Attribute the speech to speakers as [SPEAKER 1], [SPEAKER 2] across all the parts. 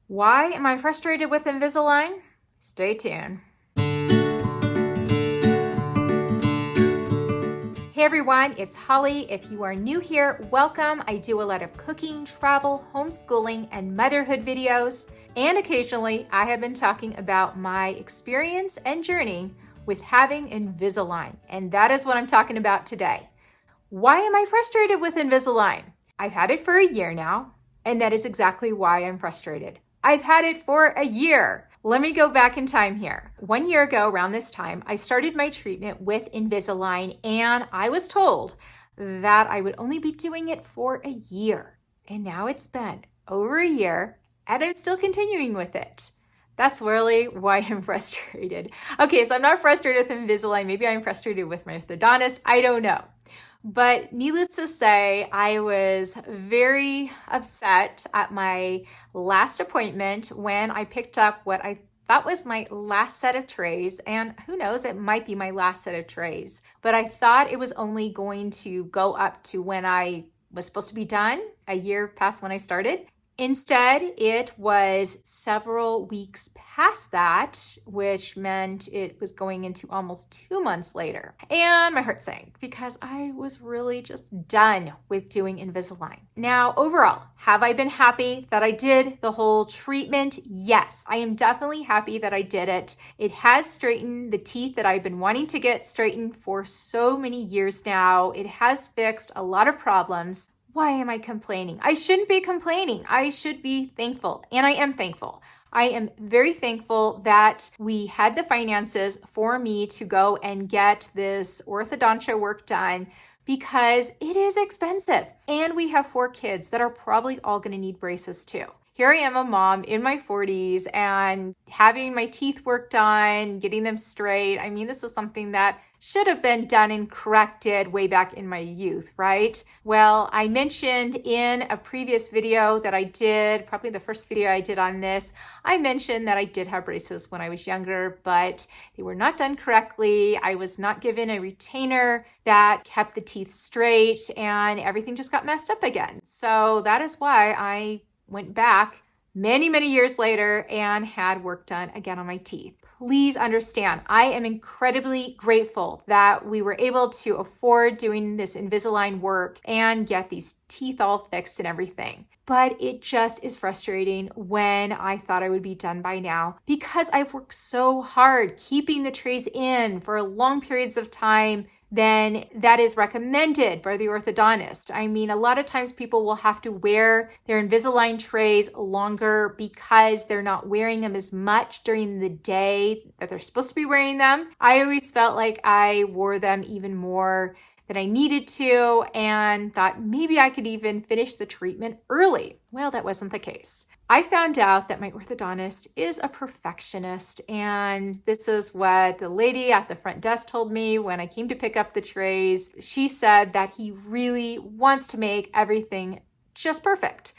[SPEAKER 1] Why am I frustrated with Invisalign? Stay tuned. Hey everyone, it's Holly. If you are new here, welcome. I do a lot of cooking, travel, homeschooling, and motherhood videos. And occasionally I have been talking about my experience and journey with having Invisalign. And that is what I'm talking about today. Why am I frustrated with Invisalign? I've had it for a year now, and that is exactly why I'm frustrated. I've had it for a year. Let me go back in time here. 1 year ago, around this time, I started my treatment with Invisalign, and I was told that I would only be doing it for a year. And now it's been over a year, and I'm still continuing with it. That's really why I'm frustrated. Okay, so I'm not frustrated with Invisalign. Maybe I'm frustrated with my orthodontist. I don't know. But needless to say, I was very upset at my last appointment when I picked up what I thought was my last set of trays. And who knows, it might be my last set of trays. But I thought it was only going to go up to when I was supposed to be done, a year past when I started. Instead, it was several weeks past that, which meant it was going into almost 2 months later. And my heart sank because I was really just done with doing Invisalign. Now, overall, have I been happy that I did the whole treatment? Yes, I am definitely happy that I did it. It has straightened the teeth that I've been wanting to get straightened for so many years now. It has fixed a lot of problems. Why am I complaining? I shouldn't be complaining. I should be thankful, and I am thankful. I am very thankful that we had the finances for me to go and get this orthodontia work done because it is expensive. And we have 4 kids that are probably all going to need braces too. Here I am, a mom in my 40s and having my teeth worked on, getting them straight. I mean, this is something that should have been done and corrected way back in my youth, right? Well, I mentioned in a previous video that I did, probably the first video I did on this, I mentioned that I did have braces when I was younger, but they were not done correctly. I was not given a retainer that kept the teeth straight, and everything just got messed up again. So that is why I went back many, many years later and had work done again on my teeth. Please understand, I am incredibly grateful that we were able to afford doing this Invisalign work and get these teeth all fixed and everything. But it just is frustrating when I thought I would be done by now because I've worked so hard keeping the trays in for long periods of time then that is recommended by the orthodontist. I mean, a lot of times people will have to wear their Invisalign trays longer because they're not wearing them as much during the day that they're supposed to be wearing them. I always felt like I wore them even more than I needed to and thought maybe I could even finish the treatment early. Well, that wasn't the case. I found out that my orthodontist is a perfectionist, and this is what the lady at the front desk told me when I came to pick up the trays. She said that he really wants to make everything just perfect.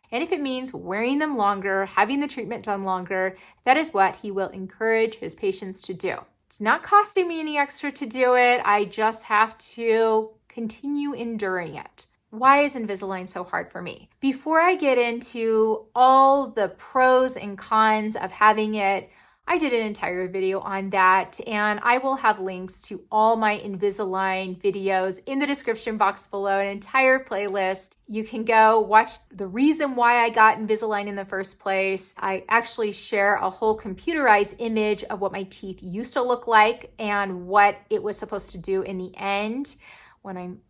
[SPEAKER 1] And if it means wearing them longer, having the treatment done longer, that is what he will encourage his patients to do. It's not costing me any extra to do it. I just have to continue enduring it. Why is Invisalign so hard for me? Before I get into all the pros and cons of having it, I did an entire video on that, and I will have links to all my Invisalign videos in the description box below, an entire playlist. You can go watch the reason why I got Invisalign in the first place. I actually share a whole computerized image of what my teeth used to look like and what it was supposed to do in the end when I'm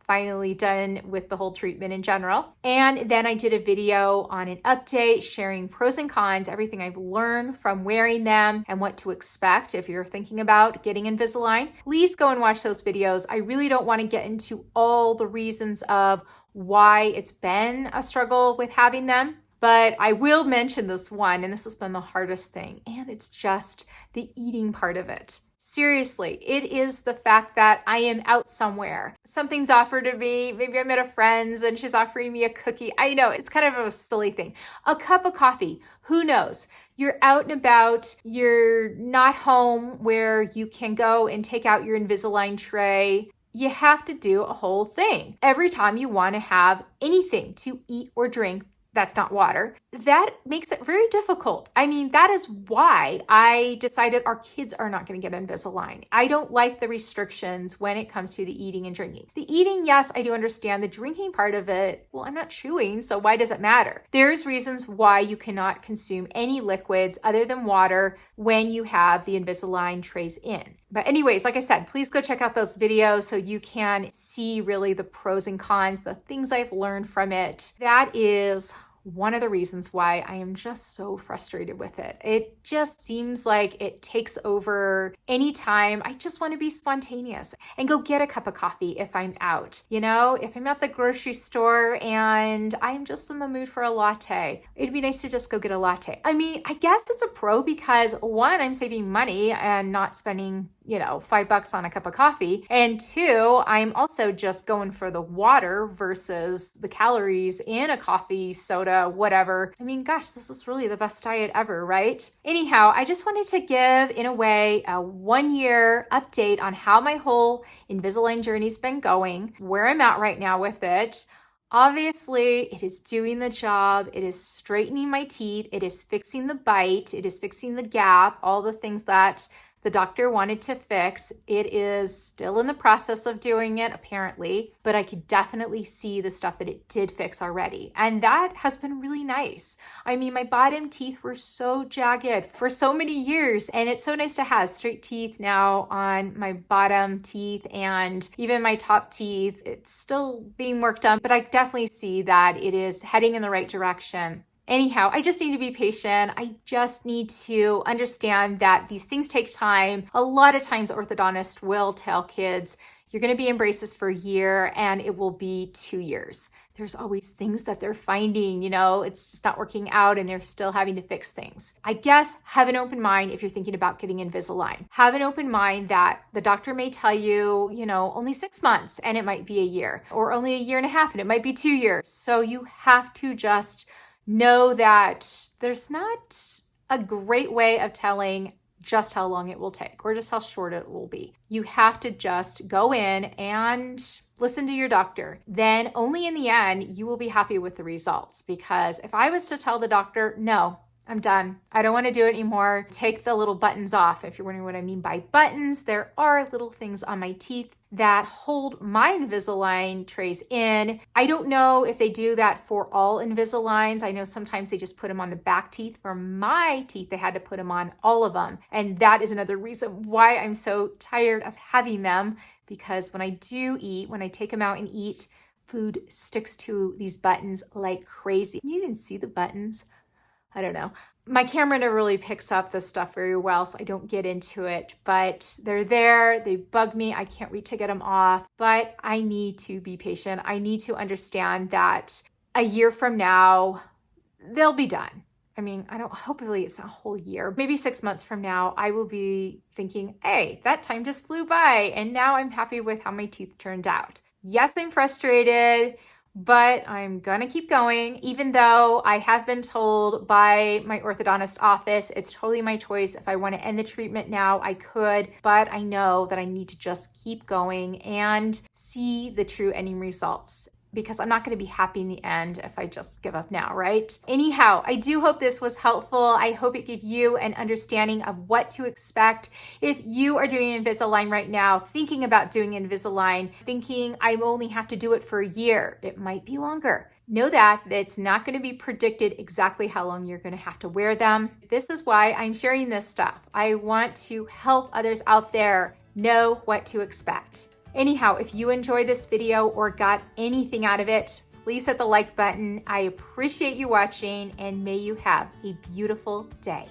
[SPEAKER 1] finally done with the whole treatment in general. And then I did a video on an update sharing pros and cons, everything I've learned from wearing them and what to expect if you're thinking about getting Invisalign. Please go and watch those videos. I really don't want to get into all the reasons of why it's been a struggle with having them, but I will mention this one, and this has been the hardest thing, and it's just the eating part of it. Seriously, it is the fact that I am out somewhere. Something's offered to me. Maybe I'm at a friend's and she's offering me a cookie. I know, it's kind of a silly thing. A cup of coffee. Who knows? You're out and about. You're not home where you can go and take out your Invisalign tray. You have to do a whole thing. Every time you want to have anything to eat or drink, that's not water, that makes it very difficult. I mean, that is why I decided our kids are not going to get Invisalign. I don't like the restrictions when it comes to the eating and drinking. The eating, yes, I do understand. The drinking part of it, well, I'm not chewing, so why does it matter? There's reasons why you cannot consume any liquids other than water when you have the Invisalign trays in. But anyways, like I said, please go check out those videos so you can see really the pros and cons, the things I've learned from it. That is one of the reasons why I am just so frustrated with it. It just seems like it takes over any time. I just want to be spontaneous and go get a cup of coffee if I'm out. You know, if I'm at the grocery store and I'm just in the mood for a latte, it'd be nice to just go get a latte. I mean, I guess it's a pro because one, I'm saving money and not spending $5 on a cup of coffee. And two, I'm also just going for the water versus the calories in a coffee, soda, whatever. I mean, gosh, this is really the best diet ever, right? Anyhow, I just wanted to give, in a way, a 1-year update on how my whole Invisalign journey's been going, where I'm at right now with it. Obviously, it is doing the job. It is straightening my teeth. It is fixing the bite. It is fixing the gap, all the things that the doctor wanted to fix. It is still in the process of doing it, apparently, but I could definitely see the stuff that it did fix already. And that has been really nice. I mean, my bottom teeth were so jagged for so many years, and it's so nice to have straight teeth now on my bottom teeth and even my top teeth. It's still being worked on, but I definitely see that it is heading in the right direction. Anyhow, I just need to be patient. I just need to understand that these things take time. A lot of times orthodontists will tell kids, you're going to be in braces for a year and it will be 2 years. There's always things that they're finding, it's just not working out and they're still having to fix things. I guess have an open mind if you're thinking about getting Invisalign. Have an open mind that the doctor may tell you, only 6 months and it might be a year, or only a year and a half and it might be 2 years. So you have to just know that there's not a great way of telling just how long it will take or just how short it will be. You have to just go in and listen to your doctor. Then only in the end, you will be happy with the results. Because if I was to tell the doctor, no, I'm done, I don't want to do it anymore, take the little buttons off. If you're wondering what I mean by buttons, there are little things on my teeth that hold my Invisalign trays in. I don't know if they do that for all Invisaligns. I know sometimes they just put them on the back teeth. For my teeth, they had to put them on all of them. And that is another reason why I'm so tired of having them, because when I do eat, when I take them out and eat, food sticks to these buttons like crazy. Can you even see the buttons? I don't know. My camera never really picks up this stuff very well, so I don't get into it, but they're there. They bug me. I can't wait to get them off, but I need to be patient. I need to understand that a year from now, they'll be done. I mean, hopefully it's not a whole year. Maybe 6 months from now, I will be thinking, hey, that time just flew by, and now I'm happy with how my teeth turned out. Yes, I'm frustrated, but I'm gonna keep going, even though I have been told by my orthodontist office, it's totally my choice. If I wanna end the treatment now, I could, but I know that I need to just keep going and see the true ending results, because I'm not going to be happy in the end if I just give up now, right? Anyhow, I do hope this was helpful. I hope it gave you an understanding of what to expect. If you are doing Invisalign right now, thinking about doing Invisalign, thinking I only have to do it for a year, it might be longer. Know that it's not going to be predicted exactly how long you're going to have to wear them. This is why I'm sharing this stuff. I want to help others out there know what to expect. Anyhow, if you enjoyed this video or got anything out of it, please hit the like button. I appreciate you watching, and may you have a beautiful day.